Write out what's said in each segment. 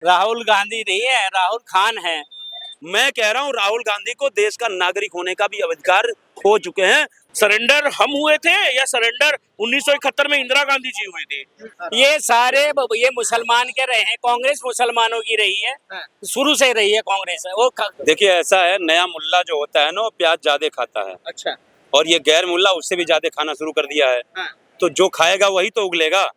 राहुल गांधी नहीं है, राहुल खान है। मैं कह रहा हूँ राहुल गांधी को देश का नागरिक होने का भी अधिकार खो चुके हैं। सरेंडर हम हुए थे या सरेंडर 1971 में इंदिरा गांधी जी हुए थे? ये सारे ये मुसलमान के रहे हैं, कांग्रेस मुसलमानों की रही है, शुरू से रही है कांग्रेस। वो देखिए ऐसा है, नया मुल्ला जो होता है ना वो प्याज ज्यादा खाता है। अच्छा। और ये गैर मुल्ला उससे भी ज्यादा खाना शुरू कर दिया है। हाँ। तो जो खाएगा वही तो उगलेगा,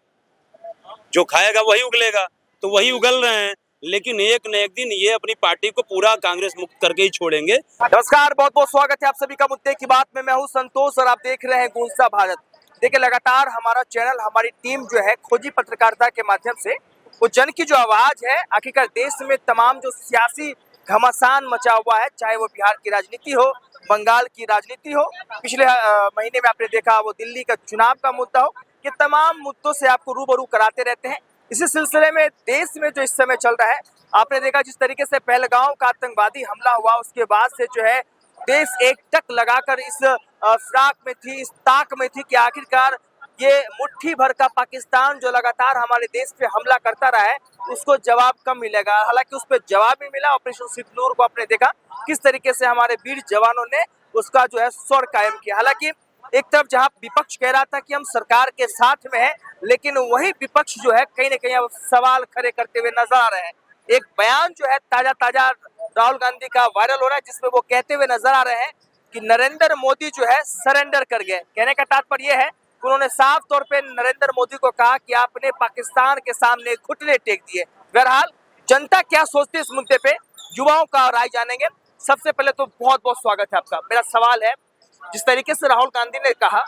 जो खाएगा वही उगलेगा। तो वही उगल रहे हैं, लेकिन एक न एक दिन ये अपनी पार्टी को पूरा कांग्रेस मुक्त करके ही छोड़ेंगे। नमस्कार, बहुत बहुत स्वागत है आप सभी का मुद्दे की बात में। मैं हूं संतोष और आप देख रहे हैं गूंजता भारत। देखिए, लगातार हमारा चैनल, हमारी टीम जो है खोजी पत्रकारिता के माध्यम से वो जन की जो आवाज है, आखिरकार देश में तमाम जो सियासी घमासान मचा हुआ है, चाहे वो बिहार की राजनीति हो, बंगाल की राजनीति हो, पिछले महीने में आपने देखा वो दिल्ली का चुनाव का मुद्दा हो, ये तमाम मुद्दों से आपको रूबरू कराते रहते हैं। इसी सिलसिले में देश में जो इस समय चल रहा है, आपने देखा जिस तरीके से पहलगांव का आतंकवादी हमला हुआ, उसके बाद से जो है देश एक टक लगाकर इस फिराक में थी, इस ताक में थी कि आखिरकार ये मुट्ठी भर का पाकिस्तान जो लगातार हमारे देश पे हमला करता रहा है, उसको जवाब कब मिलेगा। हालांकि उस पर जवाब भी मिला। ऑपरेशन सिंदूर को आपने देखा किस तरीके से हमारे वीर जवानों ने उसका जो है स्वर कायम किया। हालांकि एक तरफ जहां विपक्ष कह रहा था कि हम सरकार के साथ में है, लेकिन वही विपक्ष जो है कहीं ना कहीं अब सवाल खड़े करते हुए नजर आ रहे हैं। एक बयान जो है ताजा ताजा राहुल गांधी का वायरल हो रहा है, जिसमें वो कहते हुए नजर आ रहे हैं कि नरेंद्र मोदी जो है सरेंडर कर गए। कहने का तात्पर्य यह है कि उन्होंने साफ तौर पे नरेंद्र मोदी को कहा कि आपने पाकिस्तान के सामने घुटने टेक दिए। बहरहाल जनता क्या सोचती है इस मुद्दे पे, युवाओं का राय जानेंगे। सबसे पहले तो बहुत बहुत स्वागत है आपका। मेरा सवाल है, जिस तरीके से राहुल गांधी ने कहा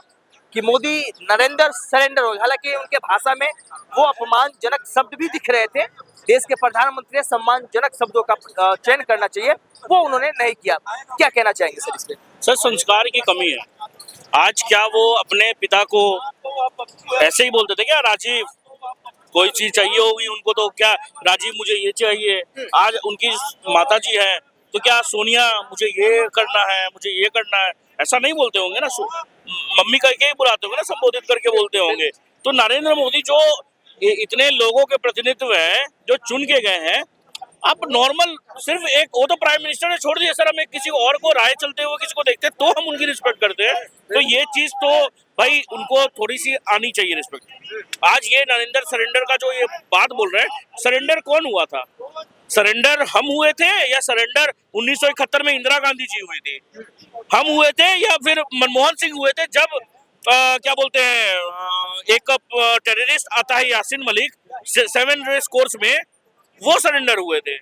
कि मोदी नरेंद्र सरेंडर हो, हालांकि उनके भाषा में वो अपमानजनक शब्द भी दिख रहे थे। देश के प्रधानमंत्री सम्मानजनक शब्दों का चयन करना चाहिए, वो उन्होंने नहीं किया। क्या कहना चाहेंगे सर इसमें? सर, संस्कार की कमी है। आज क्या वो अपने पिता को ऐसे ही बोलते थे क्या? राजीव, कोई चीज चाहिए होगी उनको तो क्या राजीव मुझे ये चाहिए। आज उनकी माता जी है तो क्या सोनिया मुझे ये करना है, मुझे ये करना है, ऐसा नहीं बोलते होंगे ना। मम्मी करके ही बुलाते होंगे ना, संबोधित करके बोलते होंगे। तो नरेंद्र मोदी जो इतने लोगों के प्रतिनिधित्व है, जो चुन के गए हैं, आप नॉर्मल सिर्फ एक, वो तो प्राइम मिनिस्टर ने छोड़ दिया सर, हमें किसी और को राय चलते हुए किसी को देखते तो हम उनकी रिस्पेक्ट करते हैं। तो ये चीज तो भाई उनको थोड़ी सी आनी चाहिए रिस्पेक्ट। आज ये नरेंद्र सरेंडर का जो ये बात बोल रहे हैं, सरेंडर कौन हुआ था? सरेंडर हम हुए थे या सरेंडर 1971 में इंदिरा गांधी जी हुए थे? हम हुए थे या फिर मनमोहन सिंह हुए थे, जब क्या बोलते हैं एक टेररिस्ट आता है यासीन मलिक 7 रेस कोर्स में, वो सरेंडर हुए थे।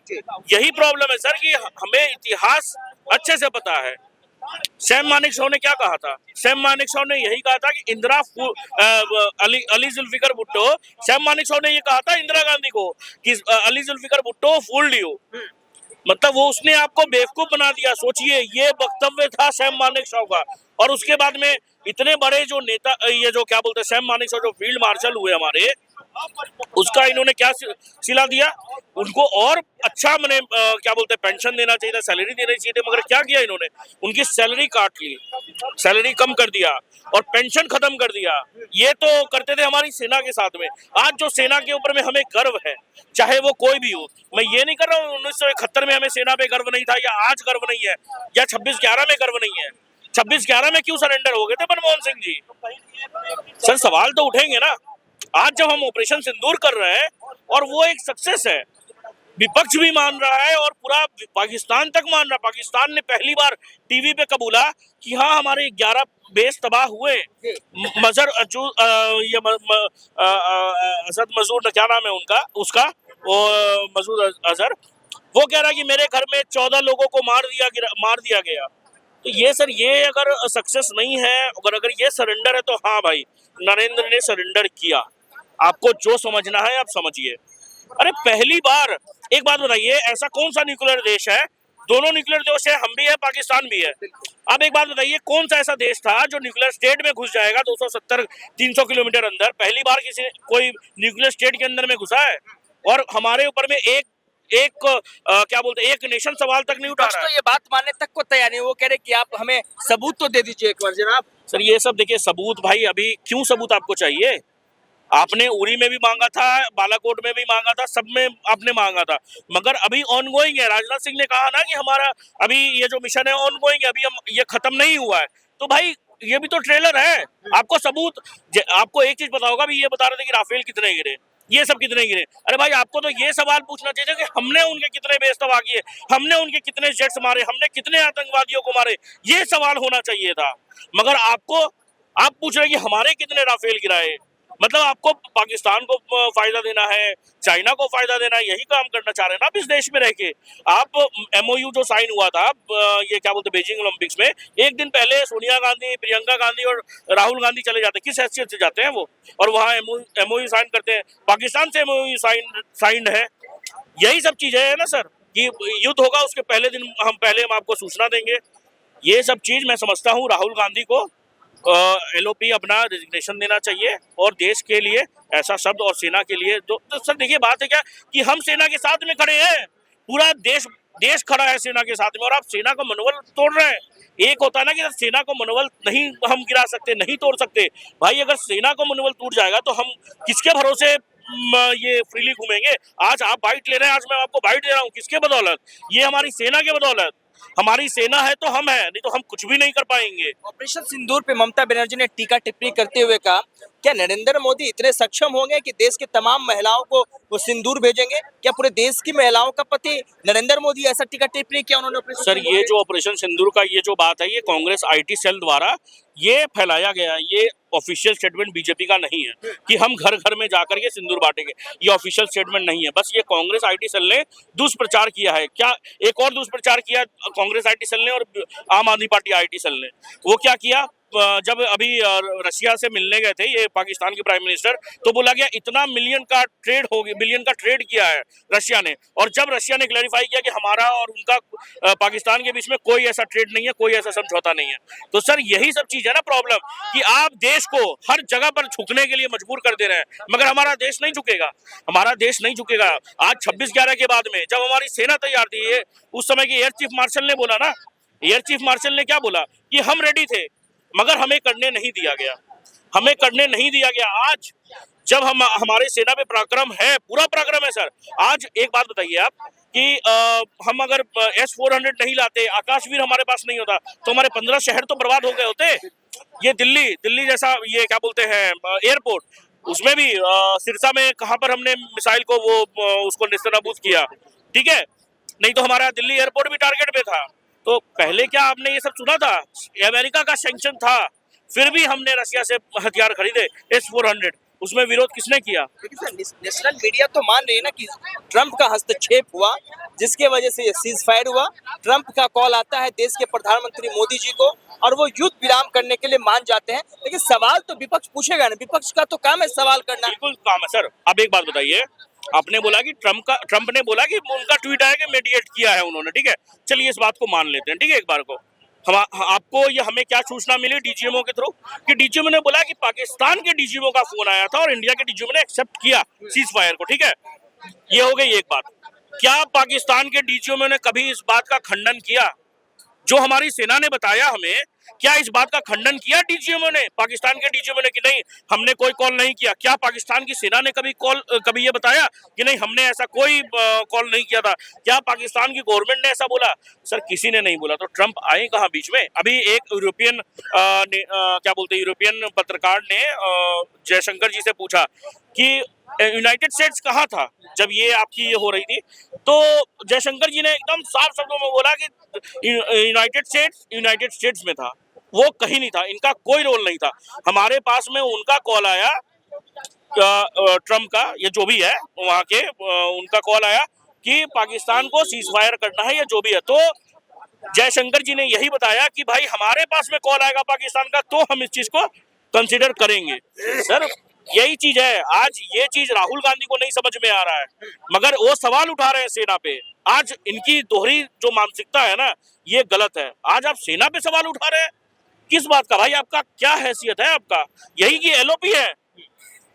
यही प्रॉब्लम है सर कि हमें इतिहास अच्छे से पता है। सैम मानेकशॉ ने क्या कहा था? सैम मानेकशॉ ने यही कहा था कि इंदिरा अली जुल्फिकर भुट्टो, सैम मानेकशॉ ने ये कहा था इंदिरा गांधी को कि अली जुल्फिकर भुट्टो फूल्ड यू, मतलब वो उसने आपको बेवकूफ बना दिया। सोचिए, ये वक्तव्य था सैम मानेकशॉ का। और उसके बाद में इतने बड़े जो नेता, ये जो क्या बोलते हैं सैम मानेकशॉ जो फील्ड मार्शल हुए हमारे, उसका इन्होंने क्या सिला दिया? उनको और अच्छा मैंने क्या बोलते हैं पेंशन देना चाहिए था, सैलरी देनी चाहिए थी, मगर क्या किया इन्होंने? उनकी सैलरी काट ली, सैलरी कम कर दिया और पेंशन खत्म कर दिया। ये तो करते थे हमारी सेना के साथ में। आज जो सेना के ऊपर में हमें गर्व है, चाहे वो कोई भी हो, मैं ये नहीं कर रहा हूँ 1971 में हमें सेना पे गर्व नहीं था या आज गर्व नहीं है या 26/11 में गर्व नहीं है। 26/11 में क्यों सरेंडर हो गए थे मनमोहन सिंह जी? सर, सवाल तो उठेंगे ना। आज जब हम ऑपरेशन सिंदूर कर रहे हैं और वो एक सक्सेस है, विपक्ष भी मान रहा है और पूरा पाकिस्तान तक मान रहा है। पाकिस्तान ने पहली बार टीवी पे कबूला कि हाँ, हमारे 11 बेस तबाह हुए। मजर ये असद मजूर, क्या नाम है उनका, उसका वो मसूद अजहर, वो कह रहा है कि मेरे घर में 14 लोगों को मार दिया गया। तो ये सर, ये अगर सक्सेस नहीं है, अगर ये सरेंडर है, तो हाँ भाई, नरेंद्र ने सरेंडर किया। आपको जो समझना है आप समझिए। अरे पहली बार, एक बात बताइए, ऐसा कौन सा न्यूक्लियर देश है? दोनों न्यूक्लियर देश है, हम भी है, पाकिस्तान भी है। अब एक बात बताइए, कौन सा ऐसा देश था जो न्यूक्लियर स्टेट में घुस जाएगा 270-300 किलोमीटर अंदर? पहली बार कोई न्यूक्लियर स्टेट के अंदर में घुसा है। और हमारे ऊपर में एक क्या बोलते हैं, एक नेशन सवाल तक नहीं उठा रहा है। तो ये बात मानने तक को तैयार नहीं। वो कह रहे कि आप हमें सबूत तो दे दीजिए एक बार जनाब। सर, ये सब देखिए सबूत, भाई अभी क्यों सबूत आपको चाहिए? आपने उरी में भी मांगा था, बालाकोट में भी मांगा था, सब में आपने मांगा था, मगर अभी ऑन गोइंग है। राजनाथ सिंह ने कहा ना कि हमारा अभी ये जो मिशन है ऑन गोइंग है, अभी हम ये खत्म नहीं हुआ है। तो भाई ये भी तो ट्रेलर है, आपको सबूत, आपको एक चीज पता होगा, भी ये बता रहे थे कि राफेल कितने गिरे, ये सब कितने गिरे। अरे भाई आपको तो ये सवाल पूछना चाहिए कि हमने उनके कितने बेइज्जती किए, हमने उनके कितने जेट्स मारे, हमने कितने आतंकवादियों को मारे, ये सवाल होना चाहिए था। मगर आप पूछ रहे कि हमारे कितने राफेल गिराए। मतलब आपको पाकिस्तान को फायदा देना है, चाइना को फायदा देना है, यही काम करना चाह रहे हैं ना आप इस देश में रह के। आप MOU जो साइन हुआ था ये क्या बोलते बीजिंग ओलंपिक्स में, एक दिन पहले सोनिया गांधी, प्रियंका गांधी और राहुल गांधी चले जाते, किस हैसियत से जाते हैं वो, और वहाँ MOU साइन करते हैं। पाकिस्तान से MOU साइंड है। यही सब चीजें है ना सर, कि युद्ध होगा उसके पहले दिन हम आपको सूचना देंगे। ये सब चीज मैं समझता हूँ राहुल गांधी को LOP अपना रेजिग्नेशन देना चाहिए, और देश के लिए ऐसा शब्द, और सेना के लिए जो, तो सर देखिए बात है क्या कि हम सेना के साथ में खड़े हैं, पूरा देश खड़ा है सेना के साथ में, और आप सेना का मनोबल तोड़ रहे हैं। एक होता है ना कि सेना को मनोबल नहीं हम गिरा सकते, नहीं तोड़ सकते। भाई अगर सेना को मनोबल टूट जाएगा तो हम किसके भरोसे ये फ्रीली घूमेंगे। आज आप बाइट ले रहे हैं, आज मैं आपको बाइट दे रहा हूँ, किसके बदौलत? ये हमारी सेना के बदौलत। हमारी सेना है तो हम है, नहीं तो हम कुछ भी नहीं कर पाएंगे। ऑपरेशन सिंदूर पे ममता बनर्जी ने टीका टिप्पणी करते हुए कहा, क्या नरेंद्र मोदी इतने सक्षम होंगे कि देश के तमाम महिलाओं को वो सिंदूर भेजेंगे? क्या पूरे देश की महिलाओं का पति नरेंद्र मोदी? ऐसा टीका टिप्पणी किया उन्होंने। सर ये जो ऑपरेशन सिंदूर का ये जो बात है, ये कांग्रेस IT सेल द्वारा ये फैलाया गया, ये ऑफिशियल स्टेटमेंट बीजेपी का नहीं है कि हम घर घर में जाकर के सिंदूर बांटेंगे। ये ऑफिशियल स्टेटमेंट नहीं है, बस ये कांग्रेस IT सेल ने दुष्प्रचार किया है। क्या एक और दुष्प्रचार किया कांग्रेस IT सेल ने और आम आदमी पार्टी IT सेल ने? वो क्या किया, जब अभी रशिया से मिलने गए थे ये पाकिस्तान के प्राइम मिनिस्टर, तो बोला गया इतना बिलियन का ट्रेड किया है रशिया ने। और जब रशिया ने क्लैरिफाई किया कि हमारा और उनका पाकिस्तान के बीच में कोई ऐसा ट्रेड नहीं है, कोई ऐसा समझौता नहीं है। तो सर यही सब चीज है ना प्रॉब्लम, कि आप देश को हर जगह पर झुकने के लिए मजबूर कर दे रहे हैं, मगर हमारा देश नहीं झुकेगा, हमारा देश नहीं झुकेगा। आज 26/11 के बाद में जब हमारी सेना तैयार थी, ये उस समय की एयर चीफ मार्शल ने बोला ना, एयर चीफ मार्शल ने क्या बोला कि हम रेडी थे, मगर हमें करने नहीं दिया गया, हमें करने नहीं दिया गया। आज जब हमारे सेना पे पराक्रम है, पूरा पराक्रम है सर। आज एक बात बताइए आप कि हम अगर S-400 नहीं लाते, आकाशवीर हमारे पास नहीं होता, तो हमारे 15 शहर तो बर्बाद हो गए होते। ये दिल्ली जैसा ये क्या बोलते हैं एयरपोर्ट, उसमें भी सिरसा में कहाँ पर हमने मिसाइल को वो उसको नेस्तनाबूद किया, ठीक है। नहीं तो हमारा दिल्ली एयरपोर्ट भी टारगेट पे था। तो पहले क्या आपने ये सब सुना था? अमेरिका का सैंक्शन था, फिर भी हमने रशिया से हथियार खरीदे S-400, उसमें विरोध किसने किया? नेशनल मीडिया तो मान रही है ना कि ट्रंप का हस्तक्षेप हुआ, जिसके वजह से ये सीज फायर हुआ। ट्रंप का कॉल आता है देश के प्रधानमंत्री मोदी जी को, और वो युद्ध विराम करने के लिए मान जाते हैं। लेकिन सवाल तो विपक्ष पूछेगा ना, विपक्ष का तो काम है सवाल करना। बिल्कुल काम है सर। अब एक बात बताइए, आपने बोला कि ट्रंप ने बोला कि उनका ट्वीट आया कि मेडिएट किया है उन्होंने, ठीक है, चलिए इस बात को मान लेते हैं, ठीक है। एक बार को आपको ये हमें क्या सूचना मिली DGMO के थ्रू, कि DGMO ने बोला कि पाकिस्तान के DGMO का फोन आया था और इंडिया के DGMO ने एक्सेप्ट किया सीज फायर को, ठीक है। ये हो गई एक बात। क्या पाकिस्तान के DGMO ने कभी इस बात का खंडन किया? जो हमारी सेना ने बताया हमें, क्या इस बात का खंडन किया DGMO ने, पाकिस्तान के DGMO ने, कि नहीं हमने कोई कॉल नहीं किया? क्या पाकिस्तान की सेना ने कभी ये बताया कि नहीं हमने ऐसा कोई कॉल नहीं किया था? क्या पाकिस्तान की गवर्नमेंट ने ऐसा बोला? सर किसी ने नहीं बोला। तो ट्रंप आए कहाँ बीच में? अभी एक यूरोपियन पत्रकार ने जयशंकर जी से पूछा कि यूनाइटेड स्टेट्स कहाँ था जब ये आपकी ये हो रही थी? तो जयशंकर जी ने एकदम साफ शब्दों में बोला कि यूनाइटेड स्टेट्स में था, वो कहीं नहीं था, इनका कोई रोल नहीं था। हमारे पास में उनका कॉल आया, ट्रम्प का ये जो भी है वहाँ के, उनका कॉल आया कि पाकिस्तान को सीज फायर करना है या जो भी है। तो जयशंकर जी ने यही बताया कि भाई हमारे पास में कॉल आएगा पाकिस्तान का तो हम इस चीज को कंसिडर करेंगे। सर यही चीज है, आज ये चीज राहुल गांधी को नहीं समझ में आ रहा है, मगर वो सवाल उठा रहे हैं सेना पे। आज इनकी दोहरी जो मानसिकता है ना, ये गलत है। आज आप सेना पे सवाल उठा रहे हैं, किस बात का? भाई आपका क्या हैसियत है? आपका यही की LOP है।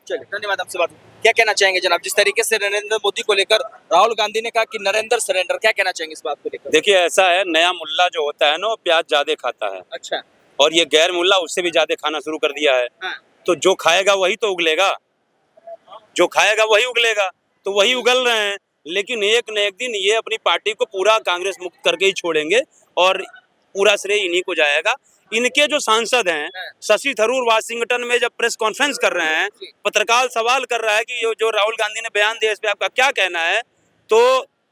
चलिए धन्यवाद आपसे बात। क्या कहना चाहेंगे जनाब, जिस तरीके से नरेंद्र मोदी को लेकर राहुल गांधी ने कहा कि नरेंद्र सरेंडर, क्या कहना चाहेंगे इस बात को लेकर? देखिए ऐसा है, नया मुल्ला जो होता है ना, प्याज ज्यादा खाता है। अच्छा। और ये गैर मुल्ला उससे भी ज्यादा खाना शुरू कर दिया है। हाँ। तो जो खाएगा वही तो उगलेगा। जो खाएगा वही उगलेगा, तो वही उगल रहे हैं। लेकिन एक न एक दिन ये अपनी पार्टी को पूरा कांग्रेस मुक्त करके ही छोड़ेंगे और पूरा श्रेय इन्हीं को जाएगा। इनके जो सांसद हैं, शशि थरूर वाशिंगटन में जब प्रेस कॉन्फ्रेंस कर रहे हैं, पत्रकार सवाल कर रहा है कि जो राहुल गांधी ने बयान दिया इस पे आपका क्या कहना है, तो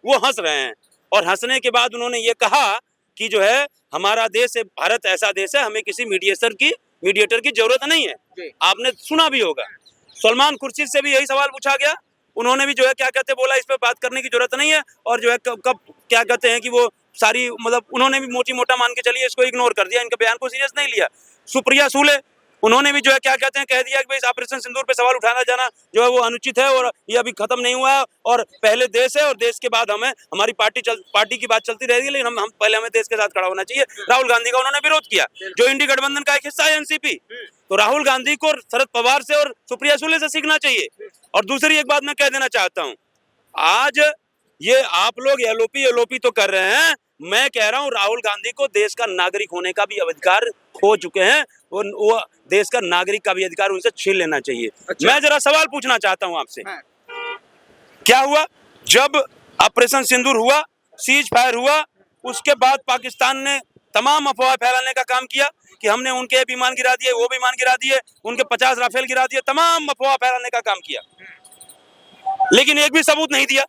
वो हंस रहे हैं। और हंसने के बाद उन्होंने ये कहा कि जो है हमारा देश है, भारत ऐसा देश है, हमें किसी मीडिएटर की जरूरत नहीं है। आपने सुना भी होगा, सलमान खुर्शीद से भी यही सवाल पूछा गया, उन्होंने भी जो है क्या कहते हैं बोला इस पे बात करने की जरूरत नहीं है। और जो है कब क्या कहते हैं कि वो सारी मतलब उन्होंने भी मोटी मोटा मान के चलिए इसको इग्नोर कर दिया, इनके बयान को सीरियस नहीं लिया। सुप्रिया सुले उन्होंने भी जो है क्या कहते हैं कह दिया कि भाई ऑपरेशन सिंदूर पे सवाल उठाना जाना जो है वो अनुचित है और ये अभी खत्म नहीं हुआ है और पहले देश है और देश के बाद हमें हमारी पार्टी की बात चलती रहेगी, लेकिन हम पहले हमें देश के साथ खड़ा होना चाहिए। राहुल गांधी का उन्होंने विरोध किया, जो इंडी गठबंधन का एक हिस्सा है एनसीपी। तो राहुल गांधी को शरद पवार से और सुप्रिया सुले से सीखना चाहिए। और दूसरी एक बात मैं कह देना चाहता हूँ, आज ये आप लोग एलओपी तो कर रहे हैं, मैं कह रहा हूँ राहुल गांधी को देश का नागरिक होने का भी अधिकार खो चुके हैं, वो देश का नागरिक का भी अधिकार उनसे छीन लेना चाहिए। अच्छा। मैं जरा सवाल पूछना चाहता हूँ आपसे, क्या हुआ जब ऑपरेशन सिंदूर हुआ, सीज फायर हुआ, उसके बाद पाकिस्तान ने तमाम अफवाह फैलाने का काम किया कि हमने उनके विमान गिरा दिए, वो विमान गिरा दिए, उनके 50 राफेल गिरा दिए, तमाम अफवाह फैलाने का काम किया, लेकिन एक भी सबूत नहीं दिया।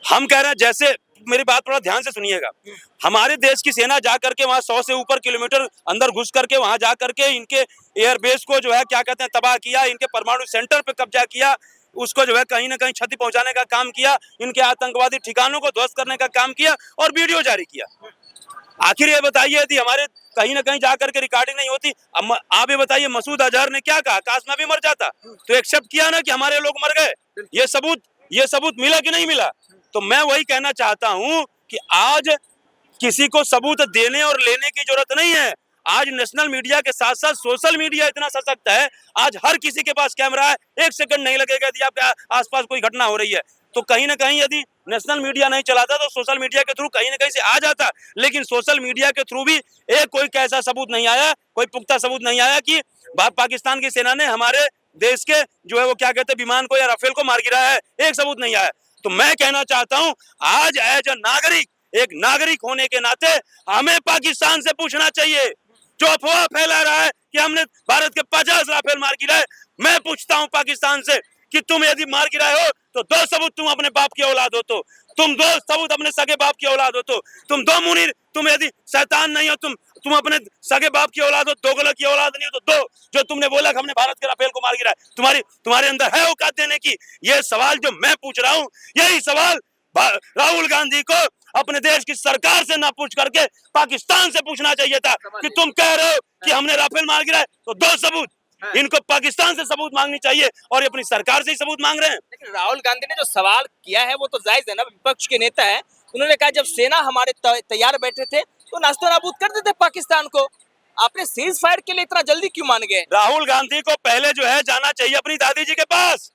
हम कह रहे हैं, जैसे मेरी बात थोड़ा ध्यान से सुनिएगा, हमारे देश की सेना जा करके वहां 100 से ऊपर किलोमीटर अंदर घुस करके वहां जा करके इनके एयरबेस को जो है क्या कहते हैं तबाह किया, इनके परमाणु सेंटर पे कब्जा किया, उसको जो है कहीं ना कहीं क्षति पहुंचाने का काम किया, इनके आतंकवादी ठिकानों को ध्वस्त करने का काम किया और वीडियो जारी किया। आखिर ये बताइए यदि हमारे कहीं ना कहीं जाकर के रिकॉर्डिंग नहीं होती, आप ये बताइए मसूद अजहर ने क्या कहा, काश मैं भी मर जाता, तो एक्सेप्ट किया ना कि हमारे लोग मर गए। ये सबूत मिला कि नहीं मिला? तो मैं वही कहना चाहता हूं कि आज किसी को सबूत देने और लेने की जरूरत नहीं है। आज नेशनल मीडिया के साथ साथ सोशल मीडिया इतना सशक्त है, आज हर किसी के पास कैमरा है, एक सेकंड नहीं लगेगा यदि आपके आसपास कोई घटना हो रही है तो कहीं ना कहीं यदि नेशनल मीडिया नहीं चलाता तो सोशल मीडिया के थ्रू कहीं ना कहीं से आ जाता। लेकिन सोशल मीडिया के थ्रू भी कोई कैसा सबूत नहीं आया, कोई पुख्ता सबूत नहीं आया कि पाकिस्तान की सेना ने हमारे देश के जो है वो क्या कहते हैं विमान को या राफेल को मार गिराया है, एक सबूत नहीं आया। तो मैं कहना चाहता हूं, आज एज अ नागरिक, एक नागरिक होने के नाते हमें पाकिस्तान से पूछना चाहिए, जो अफवाह फैला रहा है कि हमने भारत के 50 राफेल मार गिराए। मैं पूछता हूं पाकिस्तान से कि तुम यदि मार गिराए हो तो दो सबूत, तुम अपने बाप की औलाद हो तो, तुम दो सबूत अपने सगे बाप की औलाद हो तो, तुम दो मुनीर, तुम यदि शैतान नहीं हो, तुम अपने सगे बाप की औलाद हो, दोगला की औलाद नहीं हो तो दो, जो तुमने बोला कि हमने भारत के राफेल को मार गिराया, तुम्हारे अंदर है औकात देने की? ये सवाल जो मैं पूछ रहा हूँ, यही सवाल राहुल गांधी को अपने देश की सरकार से ना पूछ करके पाकिस्तान से पूछना चाहिए था कि तुम कह रहे हो कि हमने राफेल मार गिराए, तो दो सबूत, इनको पाकिस्तान से सबूत मांगनी चाहिए और ये अपनी सरकार से ही सबूत मांग रहे हैं। लेकिन राहुल गांधी ने जो सवाल किया है वो तो जायज है ना, विपक्ष के नेता है, उन्होंने कहा जब सेना हमारे तैयार बैठे थे तो नाश्तो नाबूद कर देते पाकिस्तान को, आपने सीज फायर के लिए इतना जल्दी क्यों मान गए? राहुल गांधी को पहले जो है जाना चाहिए अपनी दादी जी के पास,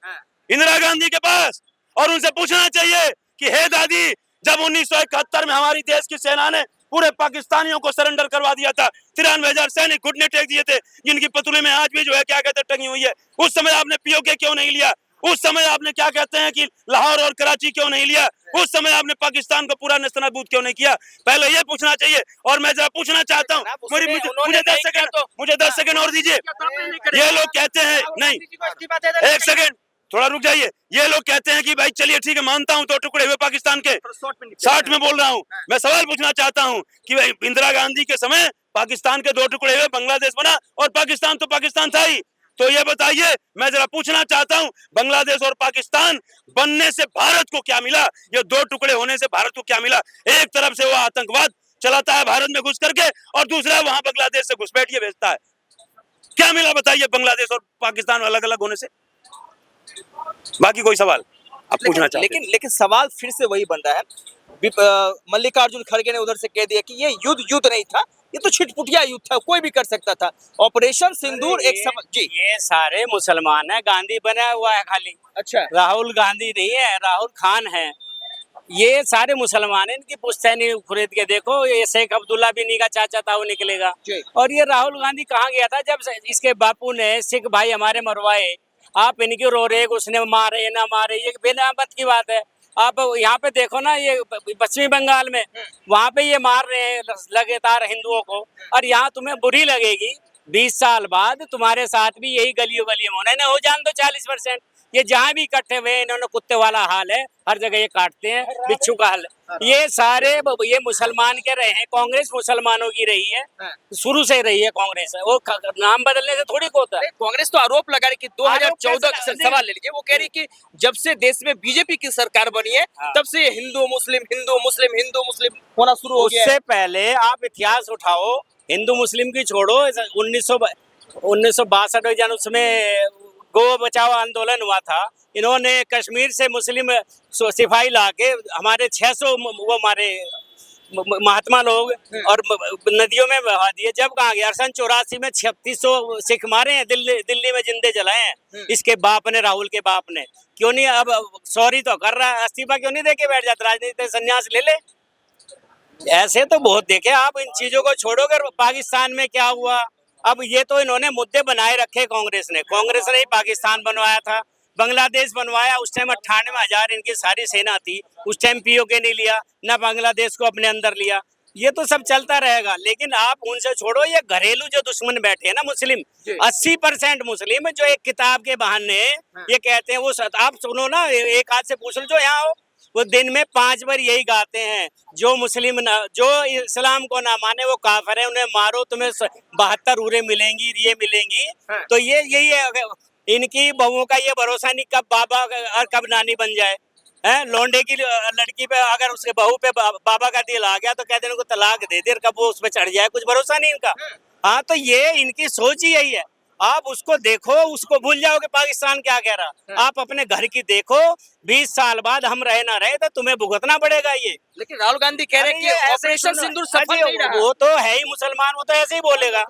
इंदिरा गांधी के पास, और उनसे पूछना चाहिए कि हे दादी, जब 1971 में हमारी देश की सेना ने पूरे पाकिस्तानियों को सरेंडर करवा दिया था, 93,000 सैनिक घुटने टेक दिए थे, जिनकी पतुले में आज भी जो है क्या कहते हैं टंगी हुई है, उस समय आपने पीओके क्यों नहीं लिया? उस समय आपने क्या कहते हैं कि लाहौर और कराची क्यों नहीं लिया? उस समय आपने पाकिस्तान को पूरा नेस्तनाबूद क्यों नहीं किया? पहले ये पूछना चाहिए। और मैं जरा पूछना चाहता हूँ, मुझे 10 सेकंड और दीजिए। ये लोग कहते हैं, नहीं एक सेकंड थोड़ा रुक जाइए, ये लोग कहते हैं कि भाई चलिए ठीक है मानता हूं, 2 टुकड़े हुए पाकिस्तान के, 60 में बोल रहा हूं। मैं सवाल पूछना चाहता हूं कि भाई इंदिरा गांधी के समय पाकिस्तान के 2 टुकड़े हुए, बांग्लादेश बना और पाकिस्तान तो पाकिस्तान था ही। तो ये बताइए, मैं जरा पूछना चाहता हूं, बांग्लादेश और पाकिस्तान बनने से भारत को क्या मिला? ये 2 टुकड़े होने से भारत को क्या मिला? एक तरफ से वो आतंकवाद चलाता है भारत में घुस करके और दूसरा वहां बांग्लादेश से घुसपैठिए भेजता है। क्या मिला बताइए बांग्लादेश और पाकिस्तान अलग अलग होने से? बाकी कोई सवाल आप पूछना चाहते हैं? लेकिन सवाल फिर से वही बन रहा है, मल्लिकार्जुन खड़गे ने उधर से कह दिया कि ये युद्ध नहीं था, ये तो छिटपुटिया युद्ध था, कोई भी कर सकता था। ऑपरेशन सिंदूर एक जी, ये सारे मुसलमान है, गांधी बना हुआ है खाली। अच्छा, राहुल गांधी नहीं है, राहुल खान है। ये सारे मुसलमान है, इनकी पुश्तैनी खरीद के देखो, ये शेख अब्दुल्ला भी का चाचा था, वो निकलेगा। और ये राहुल गांधी कहाँ गया था जब इसके बापू ने सिख भाई हमारे मरवाए, आप इनकी रो रहे उसने मारे ना मारे, ये बिना मत की बात है। आप यहाँ पे देखो ना, ये पश्चिमी बंगाल में वहाँ पे ये मार रहे हैं लगातार हिंदुओं को, और यहाँ तुम्हें बुरी लगेगी 20 साल बाद तुम्हारे साथ भी यही गलियों गलियों में होना है ना। हो जान दो 40%। ये जहाँ भी इकट्ठे हुए हैं, इन्होंने कुत्ते वाला हाल है, हर जगह ये काटते हैं, बिच्छू का हाल है। ये सारे ये मुसलमान के रहे हैं, कांग्रेस मुसलमानों की रही है, शुरू से रही है कांग्रेस। वो नाम बदलने से थोड़ी को होता है। कांग्रेस तो आरोप लगा रही कि 2014 का सवाल ले लीजिए, वो कह रही कि जब से देश में बीजेपी की सरकार बनी है तब से हिंदू मुस्लिम होना शुरू हो गया है। उससे पहले आप इतिहास उठाओ, हिंदू मुस्लिम की छोड़ो, 1962 जन उसमें गो बचाओ आंदोलन हुआ था, इन्होंने कश्मीर से मुस्लिम सिपाही लाके हमारे 600 वो हमारे महात्मा लोग और नदियों में बहा दिए। जब कहाँ गया, सन 84 में 3600 सिख मारे हैं, दिल्ली में जिंदे जलाए हैं इसके बाप ने, राहुल के बाप ने। क्यों नहीं अब सॉरी तो कर रहा है, इस्तीफा क्यों नहीं देके बैठ जाता, राजनीति संन्यास ले ले। ऐसे तो बहुत देखे आप, इन चीजों को छोड़ोगे। पाकिस्तान में क्या हुआ, अब ये तो इन्होंने मुद्दे बनाए रखे कांग्रेस ने ही पाकिस्तान बनवाया था, बांग्लादेश बनवाया, उस टाइम 98,000 इनकी सारी सेना थी, उस टाइम पीओके नहीं लिया, ना बांग्लादेश को अपने अंदर लिया। ये तो सब चलता रहेगा, लेकिन आप उनसे छोड़ो, ये घरेलू जो दुश्मन बैठे हैं ना मुस्लिम, 80% मुस्लिम जो एक किताब के बहाने ये कहते हैं, वो आप सुनो ना, एक हाथ से पूछ लो, जो यहाँ हो वो दिन में 5 बार यही गाते हैं, जो मुस्लिम जो इस्लाम को ना माने वो काफिर है, उन्हें मारो, तुम्हें 72 उरें मिलेंगी, ये मिलेंगी। तो ये यही है, इनकी बहुओं का ये भरोसा नहीं कब बाबा और कब नानी बन जाए। है लौंडे की लड़की पे अगर उसके बहू पे बाबा का दिल आ गया तो कहते हैं उनको तलाक दे दे, कब वो उस पर चढ़ जाए, कुछ भरोसा नहीं इनका। हाँ, तो ये इनकी सोच ही यही है। आप उसको देखो, उसको भूल जाओ कि पाकिस्तान क्या कह रहा। आप अपने घर की देखो, 20 साल बाद हम रहे ना रहे तो तुम्हें भुगतना पड़ेगा ये। लेकिन राहुल गांधी कह रहे हैं कि ऑपरेशन सिंदूर सफल नहीं रहा। वो तो है ही मुसलमान, वो तो ऐसे ही बोलेगा।